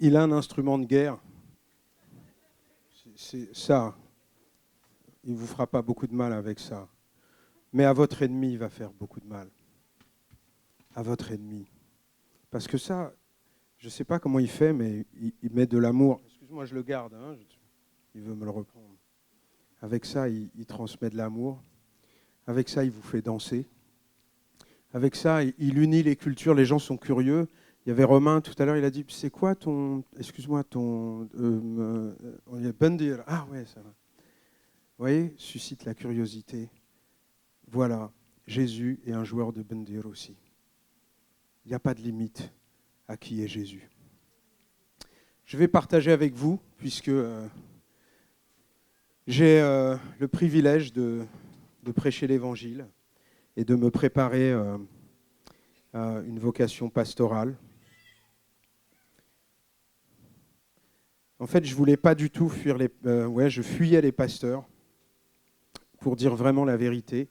il a un instrument de guerre. C'est ça. Il ne vous fera pas beaucoup de mal avec ça. Mais à votre ennemi, il va faire beaucoup de mal. À votre ennemi. Parce que ça, je ne sais pas comment il fait, mais il met de l'amour. Excuse-moi, je le garde. Hein, il veut me le reprendre. Avec ça, il transmet de l'amour. Avec ça, il vous fait danser. Avec ça, il unit les cultures. Les gens sont curieux. Il y avait Romain tout à l'heure, il a dit, c'est quoi ton... Excuse-moi, ton... Bendir. Ah ouais, ça va. Vous voyez, suscite la curiosité. Voilà, Jésus est un joueur de Bendir aussi. Il n'y a pas de limite à qui est Jésus. Je vais partager avec vous, puisque j'ai le privilège de prêcher l'Évangile et de me préparer à une vocation pastorale. En fait, je ne voulais pas du tout fuir je fuyais les pasteurs, pour dire vraiment la vérité.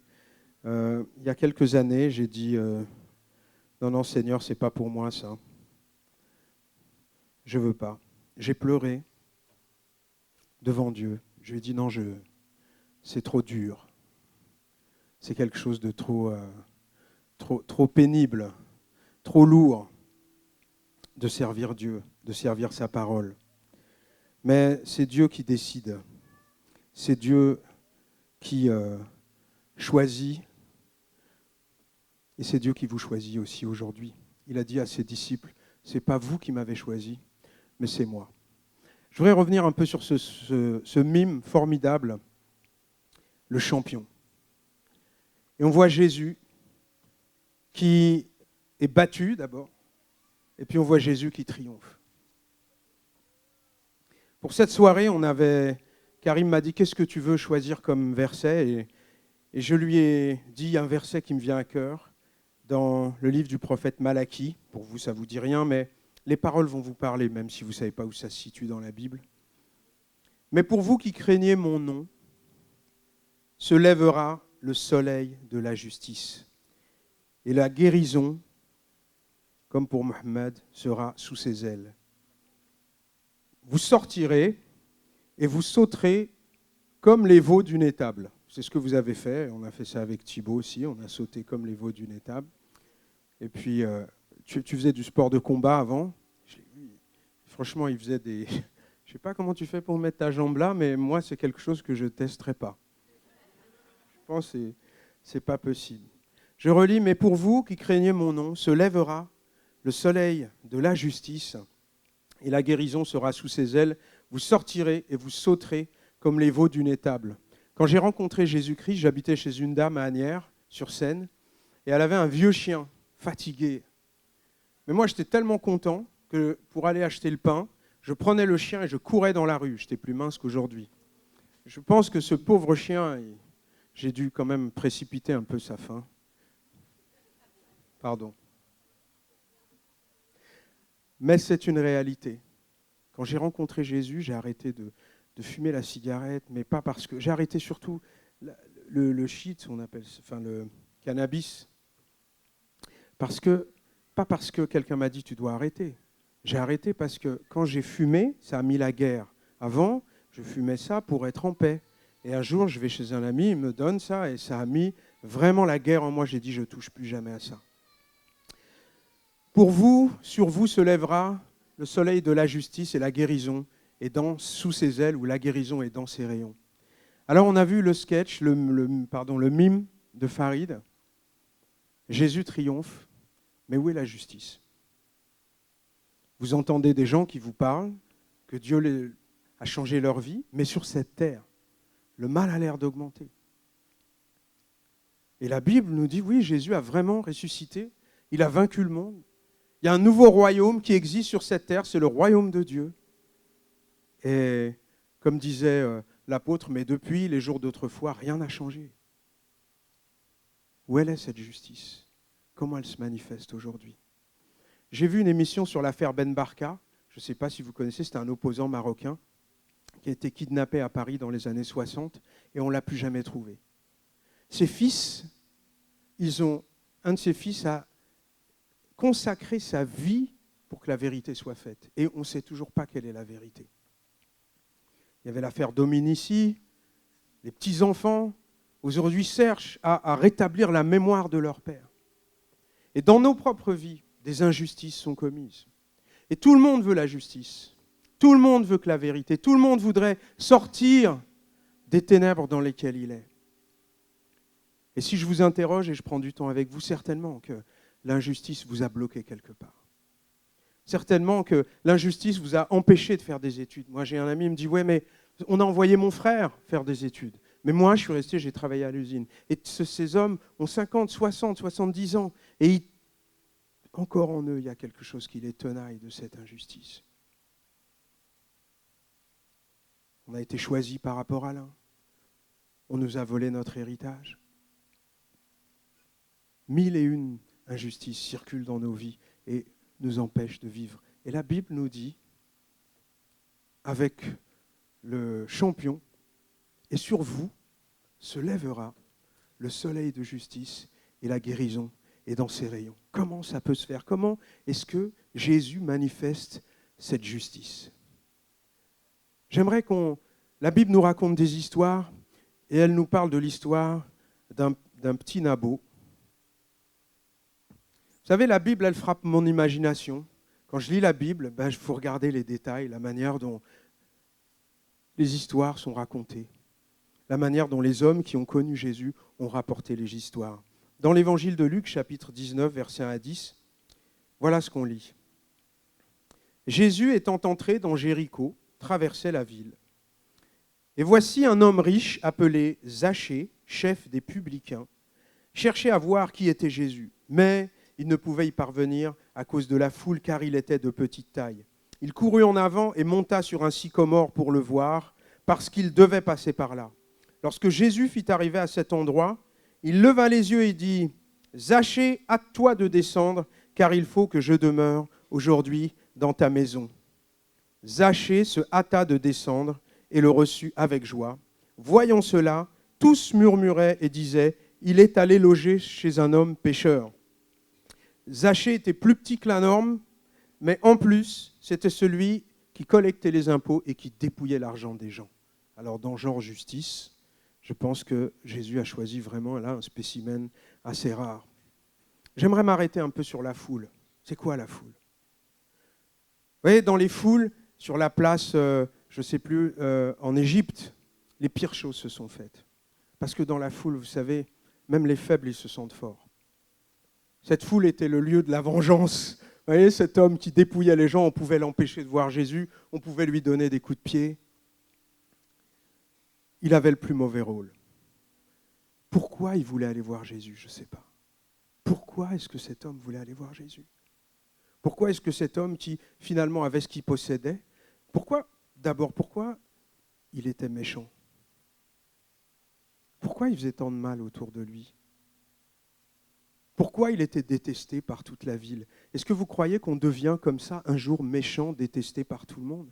Il y a quelques années, j'ai dit non, Seigneur, c'est pas pour moi ça. Je veux pas. J'ai pleuré devant Dieu. Je lui ai dit non, c'est trop dur. C'est quelque chose de trop pénible, trop lourd de servir Dieu, de servir sa parole. Mais c'est Dieu qui décide. C'est Dieu qui choisit. Et c'est Dieu qui vous choisit aussi aujourd'hui. Il a dit à ses disciples, ce n'est pas vous qui m'avez choisi, mais c'est moi. Je voudrais revenir un peu sur ce mime formidable, le champion. Et on voit Jésus qui est battu d'abord, et puis on voit Jésus qui triomphe. Pour cette soirée, Karim m'a dit, qu'est-ce que tu veux choisir comme verset ? Et je lui ai dit un verset qui me vient à cœur, dans le livre du prophète Malachie. Pour vous, ça ne vous dit rien, mais les paroles vont vous parler, même si vous ne savez pas où ça se situe dans la Bible. Mais pour vous qui craignez mon nom, se lèvera le soleil de la justice. Et la guérison, comme pour Mohammed, sera sous ses ailes. Vous sortirez et vous sauterez comme les veaux d'une étable. C'est ce que vous avez fait. On a fait ça avec Thibaut aussi. On a sauté comme les veaux d'une étable. Et puis, tu faisais du sport de combat avant. Franchement, il faisait des... Je ne sais pas comment tu fais pour mettre ta jambe là, mais moi, c'est quelque chose que je ne testerai pas. Je pense que ce n'est pas possible. Je relis, mais pour vous qui craignez mon nom, se lèvera le soleil de la justice et la guérison sera sous ses ailes. Vous sortirez et vous sauterez comme les veaux d'une étable. Quand j'ai rencontré Jésus-Christ, j'habitais chez une dame à Asnières, sur Seine, et elle avait un vieux chien, fatigué. Mais moi, j'étais tellement content que pour aller acheter le pain, je prenais le chien et je courais dans la rue. J'étais plus mince qu'aujourd'hui. Je pense que ce pauvre chien, j'ai dû quand même précipiter un peu sa fin. Pardon. Mais c'est une réalité. Quand j'ai rencontré Jésus, j'ai arrêté de fumer la cigarette, mais pas parce que... J'ai arrêté surtout le shit, on appelle, enfin le cannabis. Pas parce que quelqu'un m'a dit tu dois arrêter. J'ai arrêté parce que quand j'ai fumé, ça a mis la guerre. Avant, je fumais ça pour être en paix. Et un jour, je vais chez un ami, il me donne ça, et ça a mis vraiment la guerre en moi. J'ai dit, je ne touche plus jamais à ça. Pour vous, sur vous se lèvera le soleil de la justice et la guérison est sous ses ailes, ou la guérison est dans ses rayons. Alors on a vu le sketch, le mime de Farid. Jésus triomphe, mais où est la justice ? Vous entendez des gens qui vous parlent que Dieu a changé leur vie, mais sur cette terre, le mal a l'air d'augmenter. Et la Bible nous dit, oui, Jésus a vraiment ressuscité, il a vaincu le monde. Il y a un nouveau royaume qui existe sur cette terre, c'est le royaume de Dieu. Et comme disait l'apôtre, mais depuis les jours d'autrefois, rien n'a changé. Où elle est cette justice ? Comment elle se manifeste aujourd'hui ? J'ai vu une émission sur l'affaire Ben Barka. Je ne sais pas si vous connaissez, c'était un opposant marocain qui a été kidnappé à Paris dans les années 60 et on ne l'a plus jamais trouvé. Ses fils, un de ses fils a consacré sa vie pour que la vérité soit faite. Et on ne sait toujours pas quelle est la vérité. Il y avait l'affaire Dominici, les petits-enfants, aujourd'hui cherchent à rétablir la mémoire de leur père. Et dans nos propres vies, des injustices sont commises. Et tout le monde veut la justice. Tout le monde veut que la vérité. Tout le monde voudrait sortir des ténèbres dans lesquelles il est. Et si je vous interroge et je prends du temps avec vous, certainement que l'injustice vous a bloqué quelque part. Certainement que l'injustice vous a empêché de faire des études. Moi, j'ai un ami qui me dit « Ouais, mais on a envoyé mon frère faire des études. Mais moi, je suis resté, j'ai travaillé à l'usine. » Et ces hommes ont 50, 60, 70 ans. Et encore en eux, il y a quelque chose qui les tenaille de cette injustice. On a été choisis par rapport à l'un. On nous a volé notre héritage. 1001 injustices circulent dans nos vies et nous empêchent de vivre. Et la Bible nous dit, avec le champion, et sur vous se lèvera le soleil de justice et la guérison est dans ses rayons. Comment ça peut se faire? Comment est-ce que Jésus manifeste cette justice? J'aimerais la Bible nous raconte des histoires et elle nous parle de l'histoire d'un petit Nabot. Vous savez, la Bible, elle frappe mon imagination. Quand je lis la Bible, il faut regarder les détails, la manière dont les histoires sont racontées, la manière dont les hommes qui ont connu Jésus ont rapporté les histoires. Dans l'évangile de Luc, chapitre 19, versets 1 à 10, voilà ce qu'on lit. Jésus étant entré dans Jéricho, traversait la ville. Et voici un homme riche appelé Zachée, chef des publicains, cherchait à voir qui était Jésus, mais il ne pouvait y parvenir à cause de la foule, car il était de petite taille. Il courut en avant et monta sur un sycomore pour le voir, parce qu'il devait passer par là. Lorsque Jésus fut arrivé à cet endroit, il leva les yeux et dit « Zachée, hâte-toi de descendre, car il faut que je demeure aujourd'hui dans ta maison. » Zachée se hâta de descendre et le reçut avec joie. Voyant cela, tous murmuraient et disaient « Il est allé loger chez un homme pécheur. » Zachée était plus petit que la norme, mais en plus, c'était celui qui collectait les impôts et qui dépouillait l'argent des gens. Alors, dans genre justice, je pense que Jésus a choisi vraiment là un spécimen assez rare. J'aimerais m'arrêter un peu sur la foule. C'est quoi la foule? Vous voyez, dans les foules, sur la place, je ne sais plus, en Égypte, les pires choses se sont faites. Parce que dans la foule, vous savez, même les faibles, ils se sentent forts. Cette foule était le lieu de la vengeance. Vous voyez, cet homme qui dépouillait les gens, on pouvait l'empêcher de voir Jésus, on pouvait lui donner des coups de pied. Il avait le plus mauvais rôle. Pourquoi il voulait aller voir Jésus? Je ne sais pas. Pourquoi est-ce que cet homme voulait aller voir Jésus? Pourquoi est-ce que cet homme qui finalement avait ce qu'il possédait, pourquoi il était méchant? Pourquoi il faisait tant de mal autour de lui? Pourquoi il était détesté par toute la ville? Est-ce que vous croyez qu'on devient comme ça un jour méchant, détesté par tout le monde?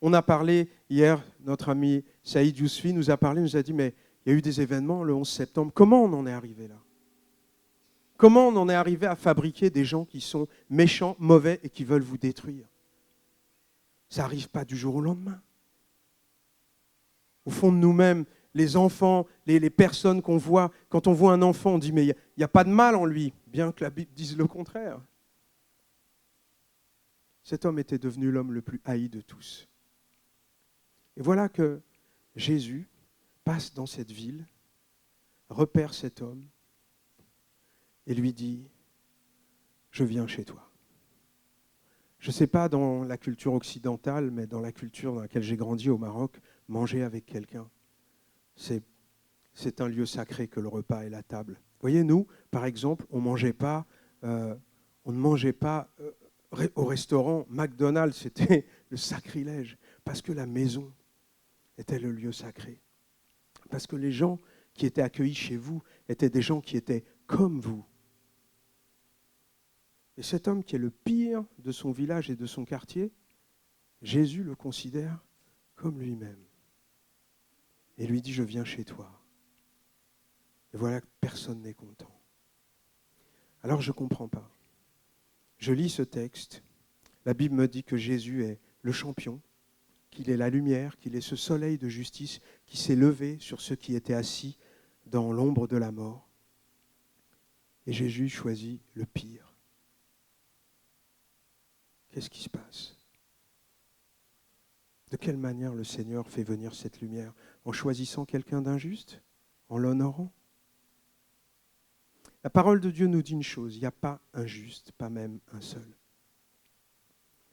On a parlé hier, notre ami Saïd Yousfi nous a parlé, nous a dit, mais il y a eu des événements le 11 septembre. Comment on en est arrivé là? Comment on en est arrivé à fabriquer des gens qui sont méchants, mauvais et qui veulent vous détruire? Ça n'arrive pas du jour au lendemain. Au fond de nous-mêmes, les enfants, les personnes qu'on voit, quand on voit un enfant, on dit mais il n'y a pas de mal en lui, bien que la Bible dise le contraire. Cet homme était devenu l'homme le plus haï de tous. Et voilà que Jésus passe dans cette ville, repère cet homme et lui dit « Je viens chez toi ». Je ne sais pas dans la culture occidentale, mais dans la culture dans laquelle j'ai grandi au Maroc, manger avec quelqu'un, c'est un lieu sacré que le repas et la table. Vous voyez, nous, par exemple, on ne mangeait pas au restaurant McDonald's, c'était le sacrilège, parce que la maison était le lieu sacré. Parce que les gens qui étaient accueillis chez vous étaient des gens qui étaient comme vous. Et cet homme qui est le pire de son village et de son quartier, Jésus le considère comme lui-même. Et lui dit, je viens chez toi. Et voilà que personne n'est content. Alors je ne comprends pas. je lis ce texte, la Bible me dit que Jésus est le champion, qu'il est la lumière, qu'il est ce soleil de justice qui s'est levé sur ceux qui étaient assis dans l'ombre de la mort. Et Jésus choisit le pire. Qu'est-ce qui se passe? De quelle manière le Seigneur fait venir cette lumière? En choisissant quelqu'un d'injuste? En l'honorant? La parole de Dieu nous dit une chose, il n'y a pas un juste, pas même un seul.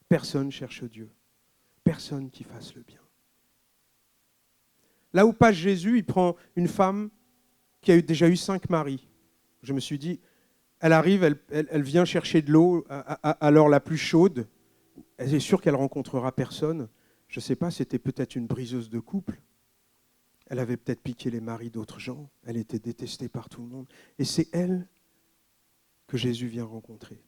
Personne cherche Dieu. Personne qui fasse le bien. Là où passe Jésus, il prend une femme qui a déjà eu 5 maris. Je me suis dit, elle arrive, elle vient chercher de l'eau à l'heure la plus chaude. Elle est sûre qu'elle ne rencontrera personne. Je ne sais pas, c'était peut-être une briseuse de couple. Elle avait peut-être piqué les maris d'autres gens. Elle était détestée par tout le monde. Et c'est elle que Jésus vient rencontrer.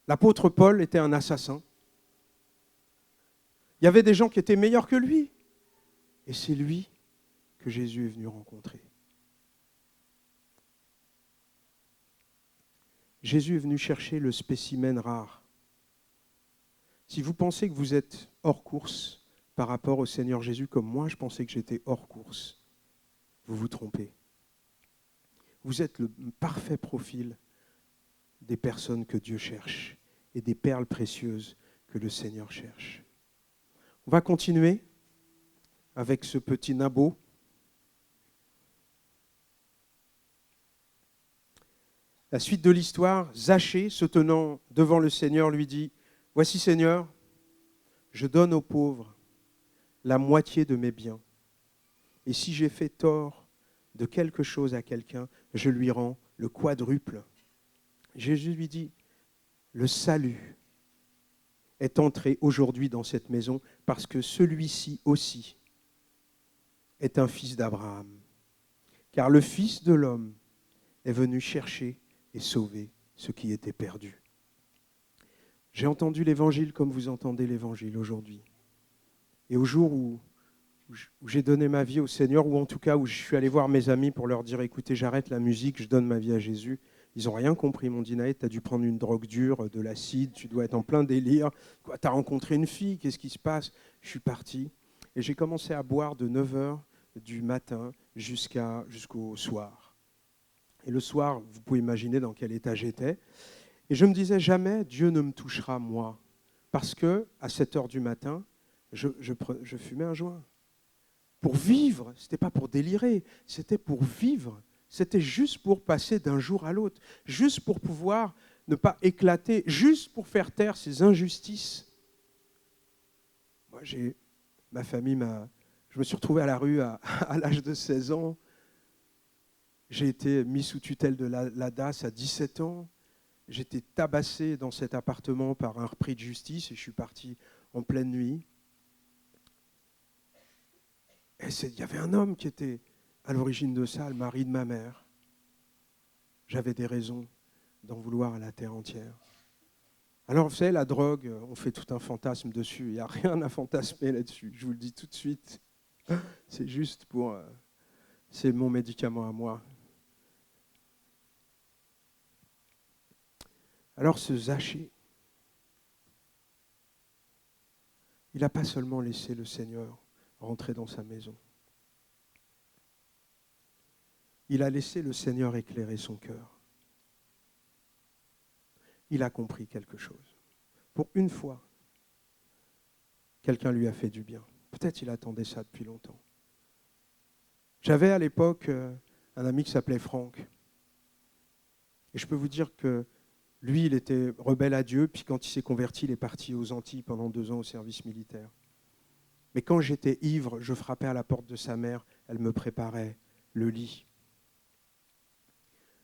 L'apôtre Paul était un assassin. Il y avait des gens qui étaient meilleurs que lui. Et c'est lui que Jésus est venu rencontrer. Jésus est venu chercher le spécimen rare. Si vous pensez que vous êtes hors course par rapport au Seigneur Jésus, comme moi je pensais que j'étais hors course, vous vous trompez. Vous êtes le parfait profil des personnes que Dieu cherche et des perles précieuses que le Seigneur cherche. On va continuer avec ce petit nabot. La suite de l'histoire, Zachée, se tenant devant le Seigneur, lui dit « Voici, Seigneur, je donne aux pauvres la moitié de mes biens. Et si j'ai fait tort de quelque chose à quelqu'un, je lui rends le quadruple. » Jésus lui dit « Le salut est entré aujourd'hui dans cette maison parce que celui-ci aussi est un fils d'Abraham. Car le Fils de l'homme est venu chercher et sauver ce qui était perdu. » J'ai entendu l'Évangile comme vous entendez l'Évangile aujourd'hui. Et au jour où j'ai donné ma vie au Seigneur, ou en tout cas où je suis allé voir mes amis pour leur dire « Écoutez, j'arrête la musique, je donne ma vie à Jésus », ils n'ont rien compris. Ils m'ont dit « Naël, tu as dû prendre une drogue dure, de l'acide, tu dois être en plein délire. Tu as rencontré une fille, qu'est-ce qui se passe ?» Je suis parti et j'ai commencé à boire de 9h du matin jusqu'au soir. Et le soir, vous pouvez imaginer dans quel état j'étais. Et je me disais, jamais Dieu ne me touchera, moi. Parce que à 7h du matin, je fumais un joint. Pour vivre, ce n'était pas pour délirer, c'était pour vivre. C'était juste pour passer d'un jour à l'autre, juste pour pouvoir ne pas éclater, juste pour faire taire ces injustices. Moi, ma famille je me suis retrouvé à la rue à l'âge de 16 ans. J'ai été mis sous tutelle de la DAS à 17 ans. J'étais tabassé dans cet appartement par un repris de justice et je suis parti en pleine nuit. Et il y avait un homme qui était à l'origine de ça, le mari de ma mère. J'avais des raisons d'en vouloir à la terre entière. Alors, vous savez, la drogue, on fait tout un fantasme dessus. Il n'y a rien à fantasmer là-dessus, je vous le dis tout de suite. C'est juste c'est mon médicament à moi. Alors ce Zachée, il n'a pas seulement laissé le Seigneur rentrer dans sa maison. Il a laissé le Seigneur éclairer son cœur. Il a compris quelque chose. Pour une fois, quelqu'un lui a fait du bien. Peut-être il attendait ça depuis longtemps. J'avais à l'époque un ami qui s'appelait Franck. Et je peux vous dire que lui, il était rebelle à Dieu, puis quand il s'est converti, il est parti aux Antilles pendant 2 ans au service militaire. Mais quand j'étais ivre, je frappais à la porte de sa mère, elle me préparait le lit.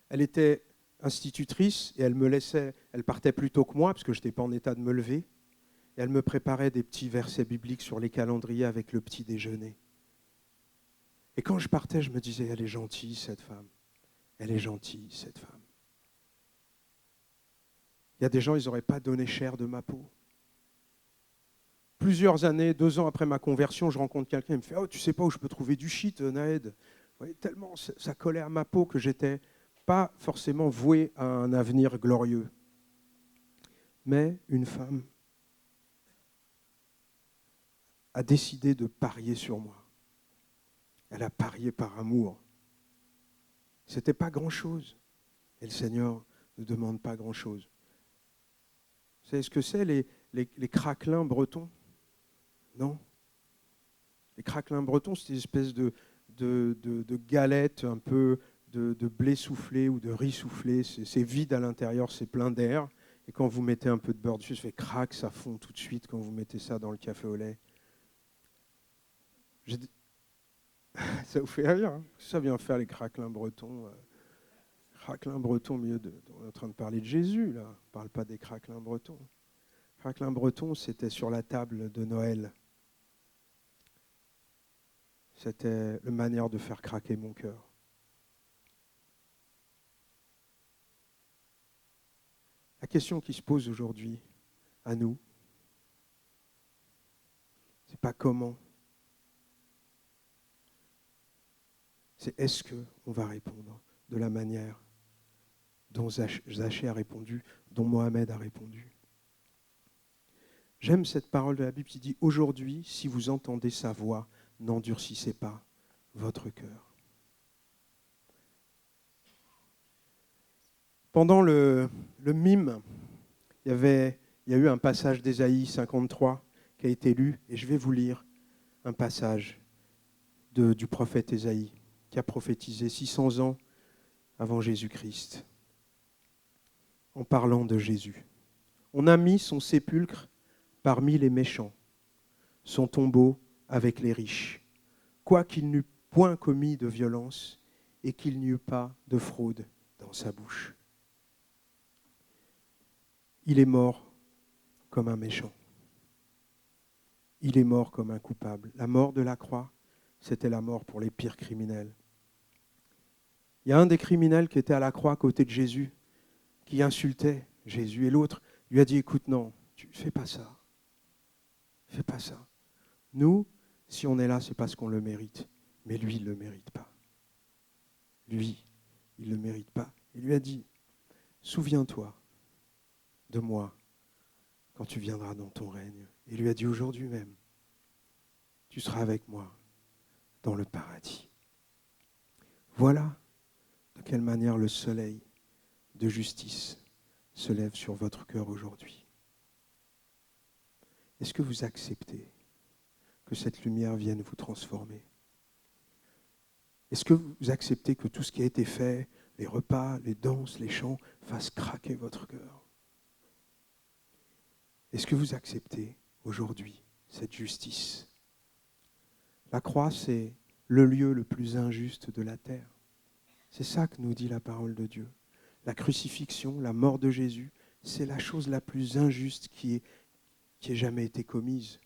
Elle était institutrice et elle partait plus tôt que moi, parce que je n'étais pas en état de me lever, et elle me préparait des petits versets bibliques sur les calendriers avec le petit déjeuner. Et quand je partais, je me disais, elle est gentille cette femme, elle est gentille cette femme. Il y a des gens, ils n'auraient pas donné cher de ma peau. Plusieurs années, 2 ans après ma conversion, je rencontre quelqu'un, il me fait « Oh, tu sais pas où je peux trouver du shit, Naël ?» Tellement ça collait à ma peau que j'étais pas forcément vouée à un avenir glorieux. Mais une femme a décidé de parier sur moi. Elle a parié par amour. Ce n'était pas grand-chose. Et le Seigneur ne demande pas grand-chose. Vous savez ce que c'est, les craquelins bretons? Non. Les craquelins bretons, c'est une espèce de galette, un peu de blé soufflé ou de riz soufflé. C'est vide à l'intérieur, c'est plein d'air. Et quand vous mettez un peu de beurre dessus, ça fait craque, ça fond tout de suite quand vous mettez ça dans le café au lait. Ça vous fait rire, hein? Ça vient faire les craquelins bretons. Craquelins bretons, on est en train de parler de Jésus, là. On ne parle pas des craquelins bretons. Craquelins bretons, c'était sur la table de Noël. C'était la manière de faire craquer mon cœur. La question qui se pose aujourd'hui à nous, c'est pas comment, c'est est-ce qu'on va répondre de la manière dont Zachée a répondu, dont Mohamed a répondu. J'aime cette parole de la Bible qui dit « Aujourd'hui, si vous entendez sa voix, n'endurcissez pas votre cœur. » Pendant le mime, il y a eu un passage d'Ésaïe 53 qui a été lu, et je vais vous lire un passage du prophète Ésaïe qui a prophétisé 600 ans avant Jésus-Christ, en parlant de Jésus. « On a mis son sépulcre parmi les méchants, son tombeau avec les riches, quoiqu'il n'eût point commis de violence et qu'il n'y eût pas de fraude dans sa bouche. Il est mort comme un méchant. Il est mort comme un coupable. La mort de la croix, c'était la mort pour les pires criminels. Il y a un des criminels qui était à la croix à côté de Jésus, qui insultait Jésus, et l'autre lui a dit « Écoute, non, tu ne fais pas ça. Fais pas ça. Nous, si on est là, c'est parce qu'on le mérite. Mais lui, il ne le mérite pas. Lui, il ne le mérite pas. » Il lui a dit « Souviens-toi de moi quand tu viendras dans ton règne. » Il lui a dit « Aujourd'hui même, tu seras avec moi dans le paradis. » Voilà de quelle manière le soleil de justice se lève sur votre cœur aujourd'hui. Est-ce que vous acceptez que cette lumière vienne vous transformer? Est-ce que vous acceptez que tout ce qui a été fait, les repas, les danses, les chants, fasse craquer votre cœur? Est-ce que vous acceptez aujourd'hui cette justice? La croix, c'est le lieu le plus injuste de la terre. C'est ça que nous dit la parole de Dieu. La crucifixion, la mort de Jésus, c'est la chose la plus injuste qui ait jamais été commise.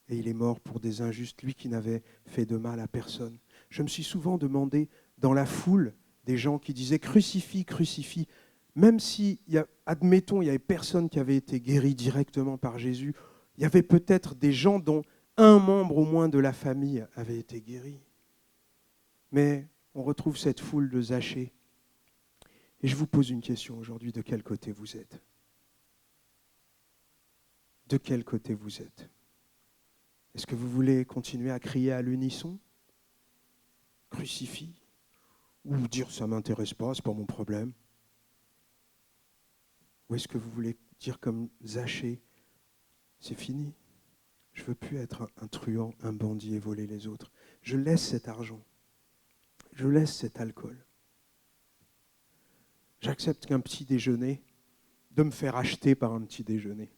Et il est mort pour des injustes, lui qui n'avait fait de mal à personne. Je me suis souvent demandé, dans la foule, des gens qui disaient « Crucifie, crucifie », même si, admettons, il n'y avait personne qui avait été guéri directement par Jésus, il y avait peut-être des gens dont un membre au moins de la famille avait été guéri. Mais on retrouve cette foule de Zachée. Et je vous pose une question aujourd'hui, de quel côté vous êtes? De quel côté vous êtes? Est-ce que vous voulez continuer à crier à l'unisson? Crucifie? Ou dire ça ne m'intéresse pas, ce n'est pas mon problème? Ou est-ce que vous voulez dire comme Zachée, c'est fini, je ne veux plus être un truand, un bandit et voler les autres. Je laisse cet argent, je laisse cet alcool. J'accepte qu'un petit déjeuner, de me faire acheter par un petit déjeuner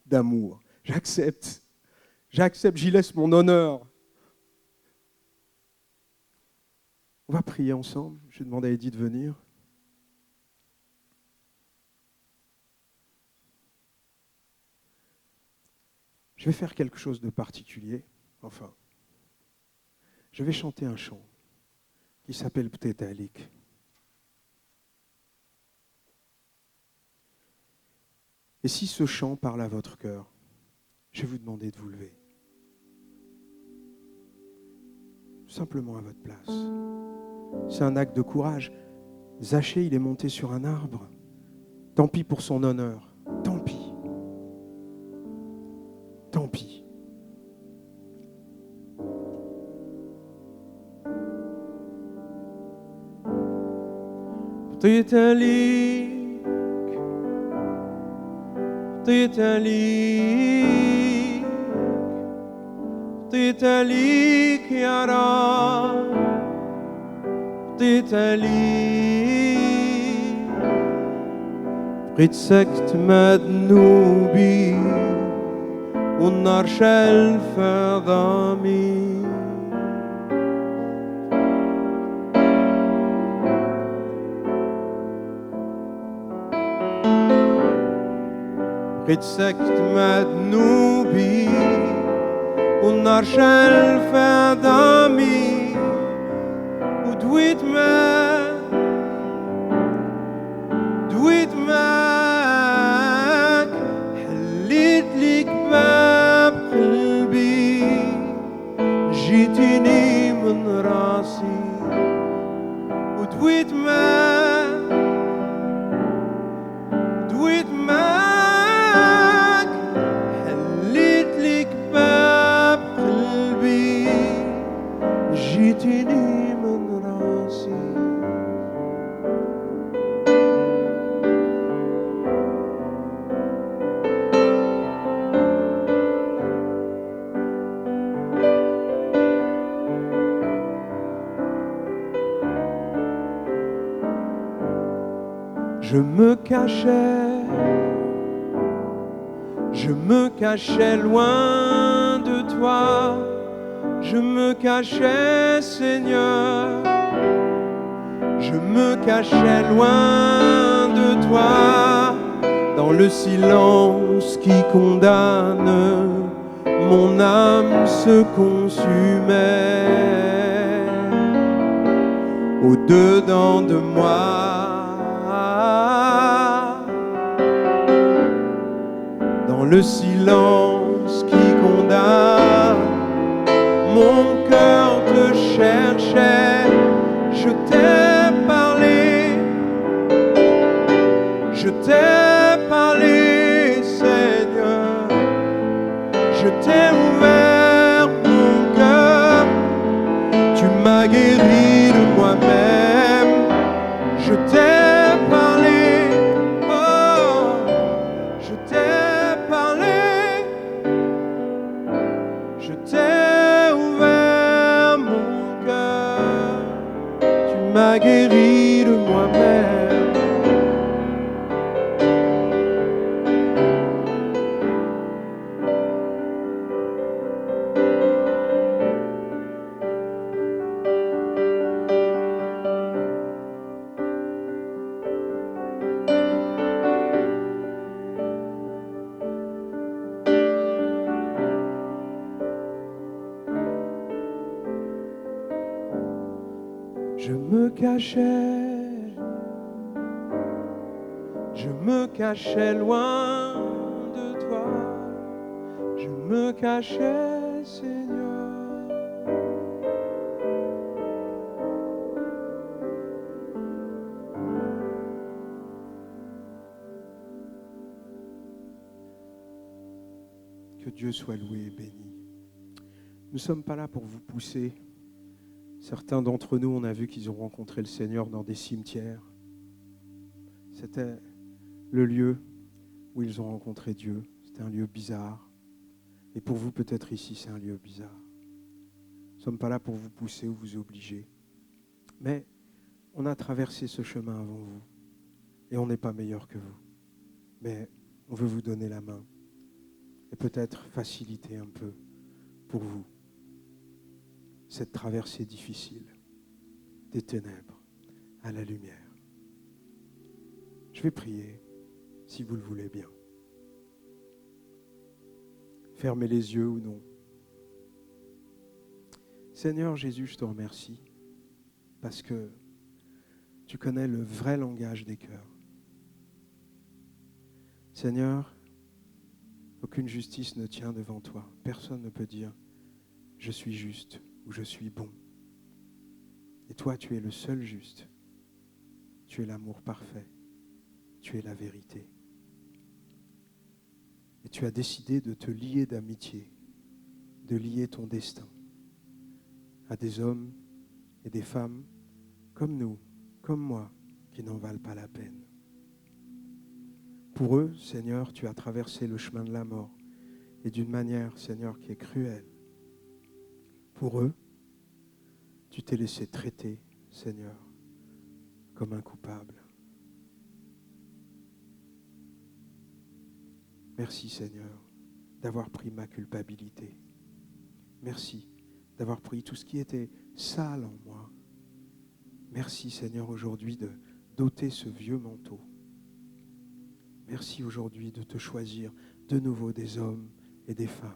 d'amour. J'accepte, j'y laisse mon honneur. On va prier ensemble. Je vais demander à Edith de venir. Je vais faire quelque chose de particulier. Enfin, je vais chanter un chant qui s'appelle Ptetalik. Et si ce chant parle à votre cœur, je vais vous demander de vous lever. Simplement à votre place. c'est un acte de courage. Zachée, il est monté sur un arbre. Tant pis pour son honneur. Tant pis. Tant pis. طيتليك يا رب طيتليك بقيت سكت ما ذنوبي والنار شالفة ضامي بقيت سكت ما ذنوبي والنار شالفة ضامي ودويت معاك حليت ليك باب قلبي جيتيني من راسي ودويت معاك حليت ليك باب قلبي جيتيني من راسي Je me cachais loin de toi, je me cachais Seigneur, je me cachais loin de toi, dans le silence qui condamne, mon âme se consumait au-dedans de moi. Dans le silence qui condamne, mon cœur te cherchait. Je t'ai parlé, Seigneur. Je t'ai ouvert mon cœur. Tu m'as guéri de moi-même. Je t'ai parlé. Je t'ai ouvert mon cœur, tu m'as guéri de moi-même. Je me cachais loin de toi, je me cachais, Seigneur. Que Dieu soit loué et béni. Nous ne sommes pas là pour vous pousser. Certains d'entre nous, on a vu qu'ils ont rencontré le Seigneur dans des cimetières. C'était le lieu où ils ont rencontré Dieu. C'était un lieu bizarre. Et pour vous, peut-être ici, c'est un lieu bizarre. Nous ne sommes pas là pour vous pousser ou vous obliger. Mais on a traversé ce chemin avant vous. Et on n'est pas meilleur que vous. Mais on veut vous donner la main. Et peut-être faciliter un peu pour vous cette traversée difficile des ténèbres à la lumière. Je vais prier, si vous le voulez bien. Fermez les yeux ou non. Seigneur Jésus, je te remercie parce que tu connais le vrai langage des cœurs. Seigneur, aucune justice ne tient devant toi. Personne ne peut dire « je suis juste » ou « je suis bon ». Et toi, tu es le seul juste. Tu es l'amour parfait. Tu es la vérité. Et tu as décidé de te lier d'amitié, de lier ton destin à des hommes et des femmes comme nous, comme moi, qui n'en valent pas la peine. Pour eux, Seigneur, tu as traversé le chemin de la mort et d'une manière, Seigneur, qui est cruelle. Pour eux, tu t'es laissé traiter, Seigneur, comme un coupable. Merci, Seigneur, d'avoir pris ma culpabilité. Merci d'avoir pris tout ce qui était sale en moi. Merci, Seigneur, aujourd'hui de d'ôter ce vieux manteau. Merci aujourd'hui de te choisir de nouveau des hommes et des femmes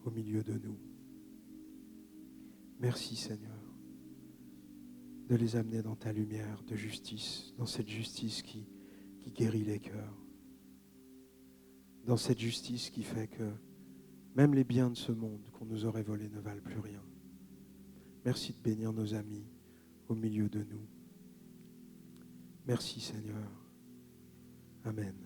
au milieu de nous. Merci, Seigneur, de les amener dans ta lumière de justice, dans cette justice qui guérit les cœurs, dans cette justice qui fait que même les biens de ce monde qu'on nous aurait volés ne valent plus rien. Merci de bénir nos amis au milieu de nous. Merci, Seigneur. Amen.